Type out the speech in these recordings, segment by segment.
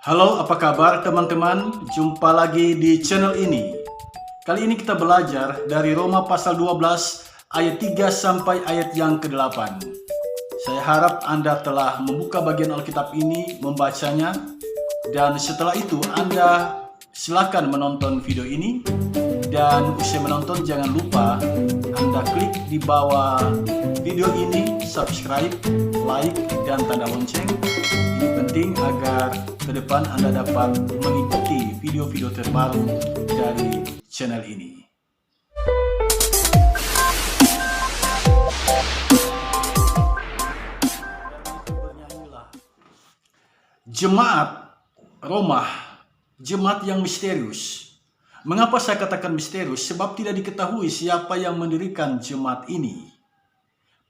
Halo, apa kabar teman-teman? Jumpa lagi di channel ini. Kali ini kita belajar dari Roma pasal 12 ayat 3 sampai ayat yang ke-8. Saya harap Anda telah membuka bagian Alkitab ini, membacanya, dan setelah itu Anda silakan menonton video ini. Dan usai menonton jangan lupa Anda klik di bawah video ini, subscribe, like, dan tanda lonceng. Ini penting agar ke depan Anda dapat mengikuti video-video terbaru dari channel ini. Jemaat Roma, jemaat yang misterius. Mengapa saya katakan misterius? Sebab tidak diketahui siapa yang mendirikan jemaat ini.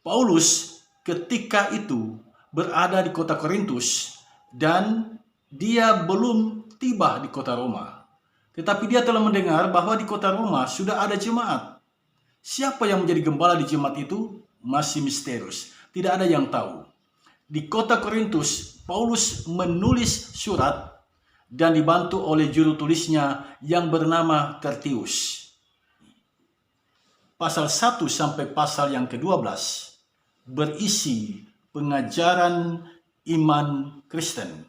Paulus ketika itu berada di kota Korintus dan dia belum tiba di kota Roma. Tetapi dia telah mendengar bahwa di kota Roma sudah ada jemaat. Siapa yang menjadi gembala di jemaat itu masih misterius. Tidak ada yang tahu. Di kota Korintus, Paulus menulis surat dan dibantu oleh juru tulisnya yang bernama Tertius. Pasal 1 sampai pasal yang ke-12 berisi pengajaran iman Kristen.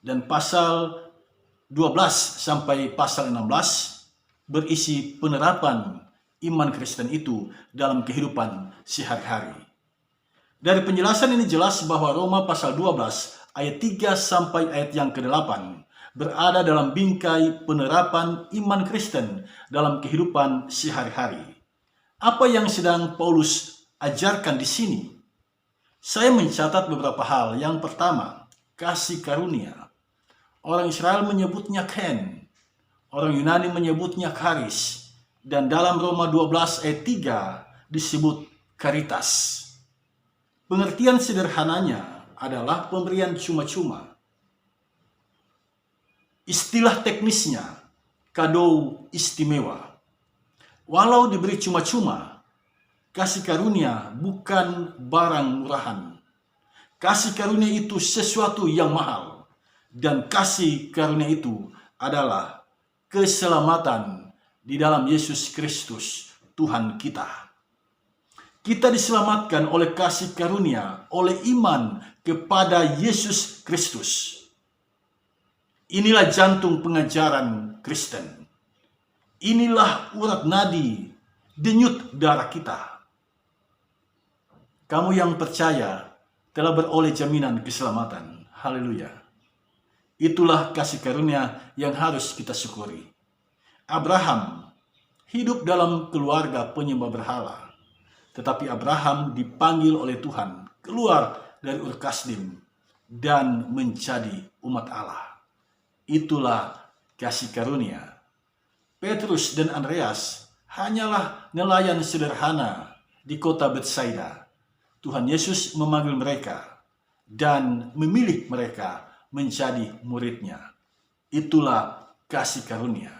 Dan pasal 12 sampai pasal 16 berisi penerapan iman Kristen itu dalam kehidupan sehari-hari. Dari penjelasan ini jelas bahwa Roma pasal 12 ayat 3 sampai ayat yang ke-8 berada dalam bingkai penerapan iman Kristen dalam kehidupan sehari-hari. Apa yang sedang Paulus ajarkan di sini? Saya mencatat beberapa hal. Yang pertama, kasih karunia. Orang Israel menyebutnya ken, orang Yunani menyebutnya charis, dan dalam Roma 12 ayat 3 disebut caritas. Pengertian sederhananya adalah pemberian cuma-cuma. Istilah teknisnya, kado istimewa. Walau diberi cuma-cuma, kasih karunia bukan barang murahan. Kasih karunia itu sesuatu yang mahal. Dan kasih karunia itu adalah keselamatan di dalam Yesus Kristus, Tuhan kita. Kita diselamatkan oleh kasih karunia, oleh iman kepada Yesus Kristus. Inilah jantung pengajaran Kristen. Inilah urat nadi, denyut darah kita. Kamu yang percaya telah beroleh jaminan keselamatan. Haleluya. Itulah kasih karunia yang harus kita syukuri. Abraham hidup dalam keluarga penyembah berhala. Tetapi Abraham dipanggil oleh Tuhan keluar dari Ur Kasdim dan menjadi umat Allah. Itulah kasih karunia. Petrus dan Andreas hanyalah nelayan sederhana di kota Betsaida. Tuhan Yesus memanggil mereka dan memilih mereka menjadi muridnya. Itulah kasih karunia.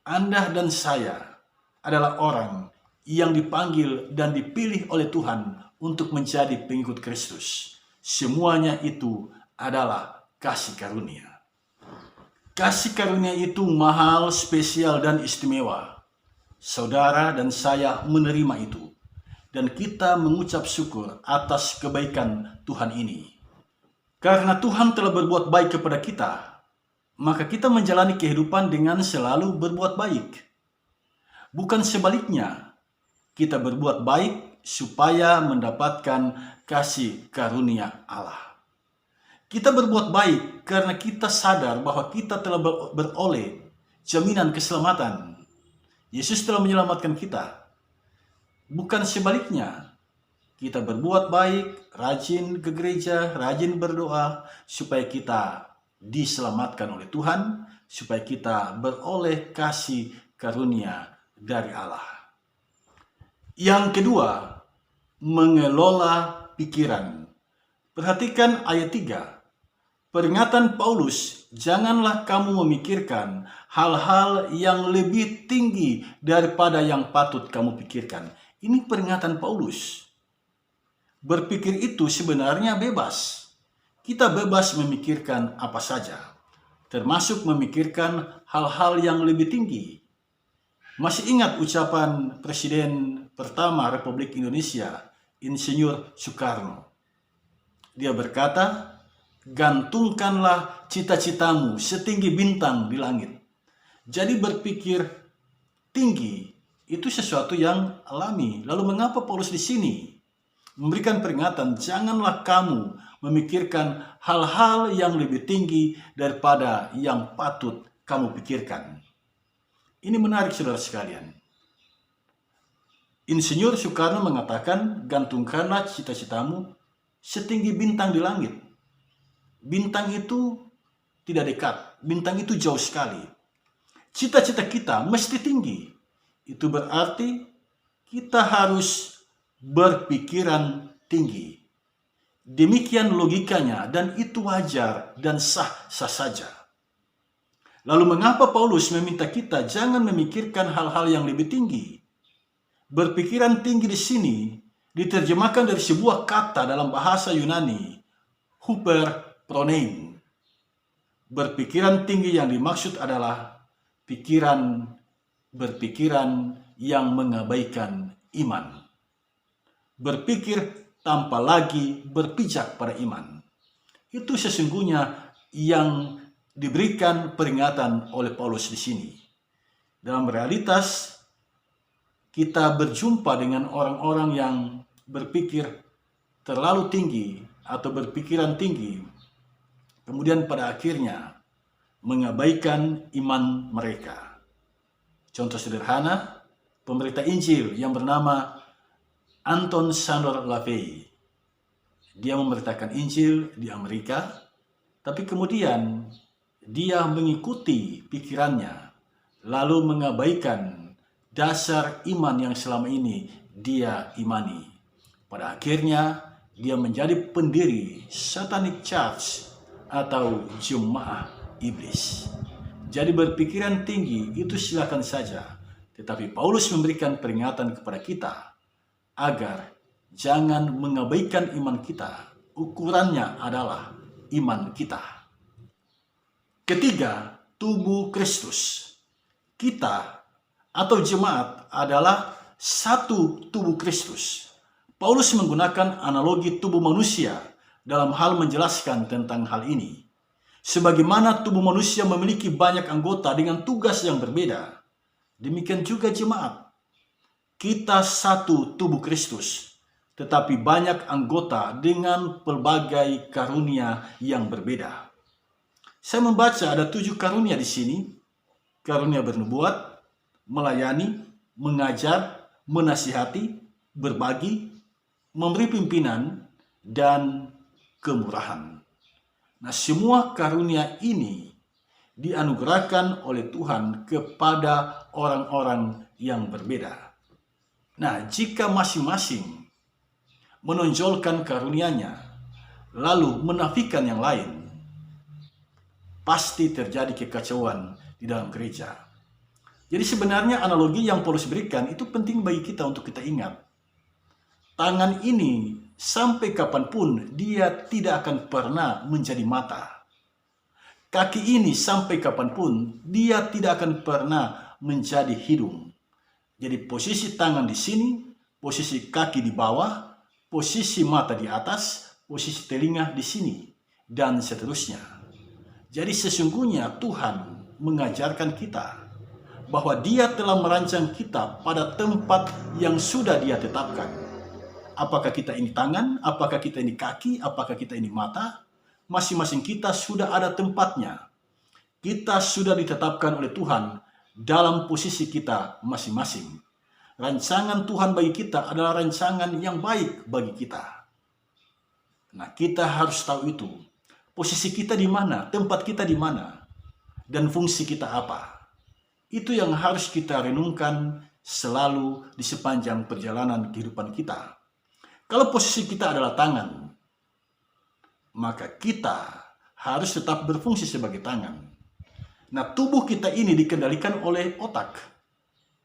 Anda dan saya adalah orang yang dipanggil dan dipilih oleh Tuhan untuk menjadi pengikut Kristus. Semuanya itu adalah kasih karunia. Kasih karunia itu mahal, spesial, dan istimewa. Saudara dan saya menerima itu. Dan kita mengucap syukur atas kebaikan Tuhan ini. Karena Tuhan telah berbuat baik kepada kita, maka kita menjalani kehidupan dengan selalu berbuat baik. Bukan sebaliknya, kita berbuat baik supaya mendapatkan kasih karunia Allah. Kita berbuat baik karena kita sadar bahwa kita telah beroleh jaminan keselamatan. Yesus telah menyelamatkan kita. Bukan sebaliknya, kita berbuat baik, rajin ke gereja, rajin berdoa, supaya kita diselamatkan oleh Tuhan, supaya kita beroleh kasih karunia dari Allah. Yang kedua, mengelola pikiran. Perhatikan ayat 3. Peringatan Paulus, janganlah kamu memikirkan hal-hal yang lebih tinggi daripada yang patut kamu pikirkan. Ini peringatan Paulus. Berpikir itu sebenarnya bebas. Kita bebas memikirkan apa saja. termasuk memikirkan hal-hal yang lebih tinggi. Masih ingat ucapan Presiden pertama Republik Indonesia, Insinyur Soekarno. Dia berkata, "Gantungkanlah cita-citamu setinggi bintang di langit." Jadi berpikir tinggi itu sesuatu yang alami. Lalu mengapa Paulus di sini memberikan peringatan, janganlah kamu memikirkan hal-hal yang lebih tinggi daripada yang patut kamu pikirkan. Ini menarik saudara sekalian. Insinyur Soekarno mengatakan, gantungkanlah cita-citamu setinggi bintang di langit. Bintang itu tidak dekat, bintang itu jauh sekali. Cita-cita kita mesti tinggi. Itu berarti kita harus berpikiran tinggi. Demikian logikanya, dan itu wajar dan sah-sah saja. Lalu mengapa Paulus meminta kita jangan memikirkan hal-hal yang lebih tinggi? Berpikiran tinggi di sini diterjemahkan dari sebuah kata dalam bahasa Yunani, huperpronein. Berpikiran tinggi yang dimaksud adalah berpikiran yang mengabaikan iman. Berpikir tanpa lagi berpijak pada iman. Itu sesungguhnya yang diberikan peringatan oleh Paulus di sini. Dalam realitas, kita berjumpa dengan orang-orang yang berpikir terlalu tinggi atau berpikiran tinggi, kemudian pada akhirnya mengabaikan iman mereka. Contoh sederhana, pemberita Injil yang bernama Anton Szandor LaVey. Dia memberitakan Injil di Amerika, tapi kemudian dia mengikuti pikirannya, lalu mengabaikan dasar iman yang selama ini dia imani. Pada akhirnya, dia menjadi pendiri Satanic Church atau Jemaah Iblis. Jadi berpikiran tinggi itu silakan saja, tetapi Paulus memberikan peringatan kepada kita agar jangan mengabaikan iman kita. Ukurannya adalah iman kita. Ketiga, tubuh Kristus. Kita atau jemaat adalah satu tubuh Kristus. Paulus menggunakan analogi tubuh manusia dalam hal menjelaskan tentang hal ini. Sebagaimana tubuh manusia memiliki banyak anggota dengan tugas yang berbeda, demikian juga jemaat. Kita satu tubuh Kristus, tetapi banyak anggota dengan pelbagai karunia yang berbeda. Saya membaca ada 7 karunia di sini. Karunia bernubuat, melayani, mengajar, menasihati, berbagi, memberi pimpinan, dan kemurahan. Nah, semua karunia ini dianugerahkan oleh Tuhan kepada orang-orang yang berbeda. Nah, jika masing-masing menonjolkan karunia-Nya, lalu menafikan yang lain, pasti terjadi kekacauan di dalam gereja. Jadi sebenarnya analogi yang Paulus berikan itu penting bagi kita untuk kita ingat. Tangan ini sampai kapanpun dia tidak akan pernah menjadi mata. Kaki ini sampai kapanpun dia tidak akan pernah menjadi hidung. Jadi posisi tangan di sini, posisi kaki di bawah, posisi mata di atas, posisi telinga di sini, dan seterusnya. Jadi sesungguhnya Tuhan mengajarkan kita bahwa Dia telah merancang kita pada tempat yang sudah Dia tetapkan. Apakah kita ini tangan, apakah kita ini kaki, apakah kita ini mata, masing-masing kita sudah ada tempatnya. Kita sudah ditetapkan oleh Tuhan dalam posisi kita masing-masing. Rancangan Tuhan bagi kita adalah rancangan yang baik bagi kita. Nah, kita harus tahu itu. Posisi kita di mana, tempat kita di mana, dan fungsi kita apa. Itu yang harus kita renungkan selalu di sepanjang perjalanan kehidupan kita. Kalau posisi kita adalah tangan, maka kita harus tetap berfungsi sebagai tangan. Nah, tubuh kita ini dikendalikan oleh otak.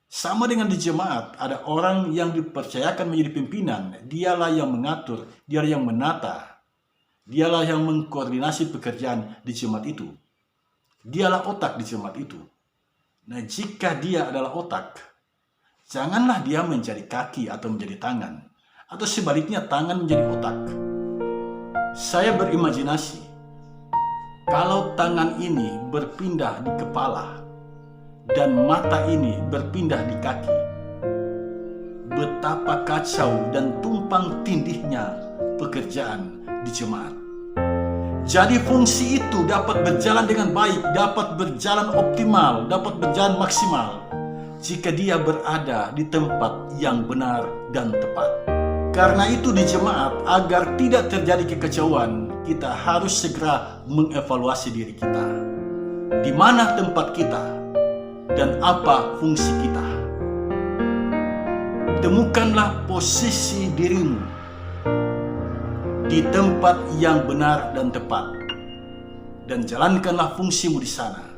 Sama dengan di jemaat, ada orang yang dipercayakan menjadi pimpinan, dialah yang mengatur, dialah yang menata, dialah yang mengkoordinasi pekerjaan di jemaat itu. Dialah otak di jemaat itu. Nah, jika dia adalah otak, janganlah dia menjadi kaki atau menjadi tangan, atau sebaliknya tangan menjadi otak. Saya berimajinasi, kalau tangan ini berpindah di kepala dan mata ini berpindah di kaki, betapa kacau dan tumpang tindihnya pekerjaan di jemaat. Jadi fungsi itu dapat berjalan dengan baik, dapat berjalan optimal, dapat berjalan maksimal jika dia berada di tempat yang benar dan tepat. Karena itu di jemaat, agar tidak terjadi kekacauan, kita harus segera mengevaluasi diri kita. Di mana tempat kita dan apa fungsi kita? Temukanlah posisi dirimu di tempat yang benar dan tepat, dan jalankanlah fungsimu di sana.